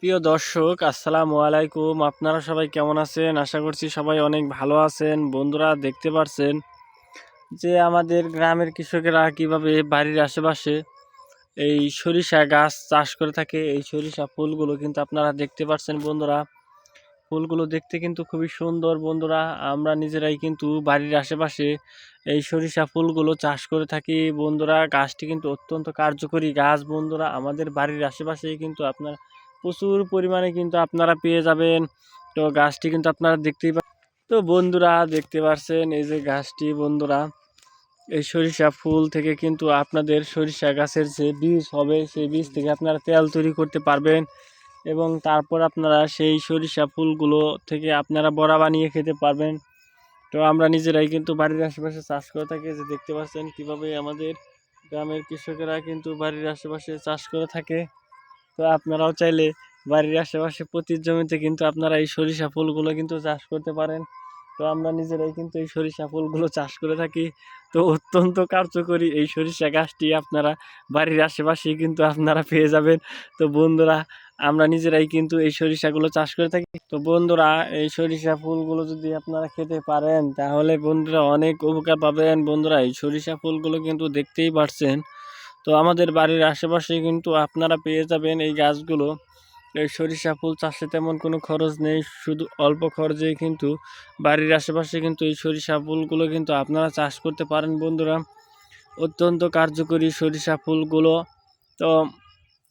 প্রিয় দর্শক, আসসালামু আলাইকুম। আপনারা সবাই কেমন আছেন? আশা করছি সবাই অনেক ভালো আছেন। বন্ধুরা, দেখতে পাচ্ছেন যে আমাদের গ্রামের কৃষকেরা কিভাবে বাড়ির আশেপাশে এই সরিষা গাছ চাষ করে থাকে। এই সরিষা ফুলগুলো কিন্তু আপনারা দেখতে পাচ্ছেন বন্ধুরা। ফুলগুলো দেখতে কিন্তু খুবই সুন্দর বন্ধুরা। আমরা নিজেরাই কিন্তু বাড়ির আশেপাশে এই সরিষা ফুলগুলো চাষ করে থাকি বন্ধুরা। গাছটি কিন্তু অত্যন্ত কার্যকরী গাছ বন্ধুরা। আমাদের বাড়ির আশেপাশেই কিন্তু আপনারা প্রচুর পরিমাণে কিন্তু আপনারা পেয়ে যাবেন। তো গাছটি কিন্তু আপনারা দেখতেই তো বন্ধুরা, দেখতে পাচ্ছেন এই যে গাছটি বন্ধুরা, এই সরিষা ফুল থেকে কিন্তু আপনাদের সরিষা গাছের যে বীজ হবে সেই বীজ থেকে আপনারা তেল তৈরি করতে পারবেন এবং তারপর আপনারা সেই সরিষা ফুলগুলো থেকে আপনারা বড়া বানিয়ে খেতে পারবেন। তো আমরা নিজেরাই কিন্তু বাড়ির আশেপাশে চাষ করে থাকি। যে দেখতে পাচ্ছেন কিভাবে আমাদের গ্রামের কৃষকেরা কিন্তু বাড়ির আশেপাশে চাষ করে থাকে। তো আপনারাও চাইলে বাড়ির আশেপাশে প্রতি জমিতে কিন্তু আপনারা এই সরিষা ফুলগুলো কিন্তু চাষ করতে পারেন। তো আমরা নিজেরাই কিন্তু এই সরিষা ফুলগুলো চাষ করে থাকি। তো অত্যন্ত কার্যকরী এই সরিষা গাছটি আপনারা বাড়ির আশেপাশেই কিন্তু আপনারা পেয়ে যাবেন। তো বন্ধুরা, আমরা নিজেরাই কিন্তু এই সরিষাগুলো চাষ করে থাকি। তো বন্ধুরা, এই সরিষা ফুলগুলো যদি আপনারা খেতে পারেন তাহলে বন্ধুরা অনেক উপকার পাবেন বন্ধুরা। এই সরিষা ফুলগুলো কিন্তু দেখতেই পাচ্ছেন। তো আমাদের বাড়ির আশেপাশে কিন্তু আপনারা পেয়ে যাবেন এই গাছগুলো। এই সরিষা ফুল চাষে তেমন কোনো খরচ নেই, শুধু অল্প খরচেই কিন্তু বাড়ির আশেপাশে কিন্তু এই সরিষা ফুলগুলো কিন্তু আপনারা চাষ করতে পারেন বন্ধুরা। অত্যন্ত কার্যকরী সরিষা ফুলগুলো। তো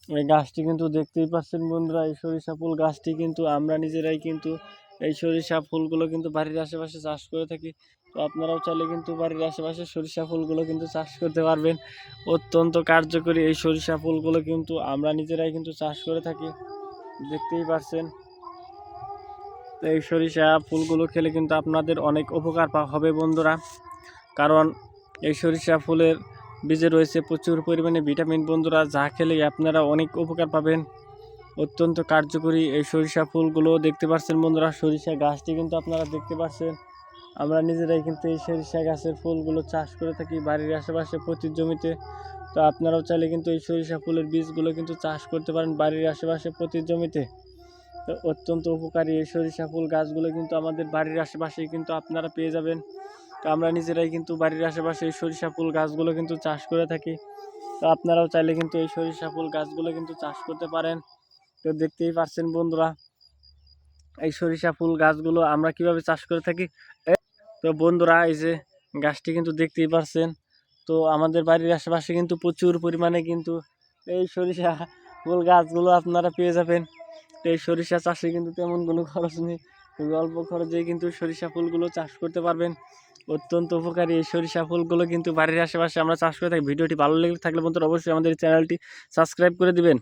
এই গাছটি কিন্তু দেখতেই পাচ্ছেন বন্ধুরা। এই সরিষা ফুল গাছটি কিন্তু আমরা নিজেরাই কিন্তু এই সরিষা ফুলগুলো কিন্তু বাড়ির আশেপাশে চাষ করে থাকি। তো আপনারাও চাইলে কিন্তু বাড়ির আশেপাশে সরিষা ফুলগুলো কিন্তু চাষ করতে পারবেন। অত্যন্ত কার্যকরী এই সরিষা ফুলগুলো কিন্তু আমরা নিজেরাই কিন্তু চাষ করে থাকি, দেখতেই পাচ্ছেন। তো এই সরিষা ফুলগুলো খেলে কিন্তু আপনাদের অনেক উপকার হবে বন্ধুরা। কারণ এই সরিষা ফুলের বীজে রয়েছে প্রচুর পরিমাণে ভিটামিন বন্ধুরা, যা খেলে আপনারা অনেক উপকার পাবেন। অত্যন্ত কার্যকরী এই সরিষা ফুলগুলো দেখতে পাচ্ছেন বন্ধুরা। সরিষা গাছটি কিন্তু আপনারা দেখতে পাচ্ছেন। আমরা নিজেরাই কিন্তু এই সরিষা গাছের ফুলগুলো চাষ করে থাকি বাড়ির আশেপাশে প্রতি জমিতে। তো আপনারাও চাইলে কিন্তু এই সরিষা ফুলের বীজগুলো কিন্তু চাষ করতে পারেন বাড়ির আশেপাশে প্রতি জমিতে। তো অত্যন্ত উপকারী এই সরিষা ফুল গাছগুলো কিন্তু আমাদের বাড়ির আশেপাশেই কিন্তু আপনারা পেয়ে যাবেন। তো আমরা নিজেরাই কিন্তু বাড়ির আশেপাশে এই সরিষা ফুল গাছগুলো কিন্তু চাষ করে থাকি। তো আপনারাও চাইলে কিন্তু এই সরিষা ফুল গাছগুলো কিন্তু চাষ করতে পারেন। তো দেখতেই পাচ্ছেন বন্ধুরা, এই সরিষা ফুল গাছগুলো আমরা কিভাবে চাষ করে থাকি। তো বন্ধুরা, এই যে গাছটি কিন্তু দেখতেই পাচ্ছেন। তো আমাদের বাড়ির আশেপাশে কিন্তু প্রচুর পরিমাণে কিন্তু এই সরিষা ফুল গাছগুলো আপনারা পেয়ে যাবেন। তো এই সরিষা চাষে কিন্তু তেমন কোনো খরচ নেই, খুবই অল্প খরচেই কিন্তু সরিষা ফুলগুলো চাষ করতে পারবেন। অত্যন্ত উপকারী এই সরিষা ফুলগুলো কিন্তু বাড়ির আশেপাশে আমরা চাষ করে থাকি। ভিডিওটি ভালো লেগে থাকলে বন্ধুরা অবশ্যই আমাদের চ্যানেলটি সাবস্ক্রাইব করে দিবেন।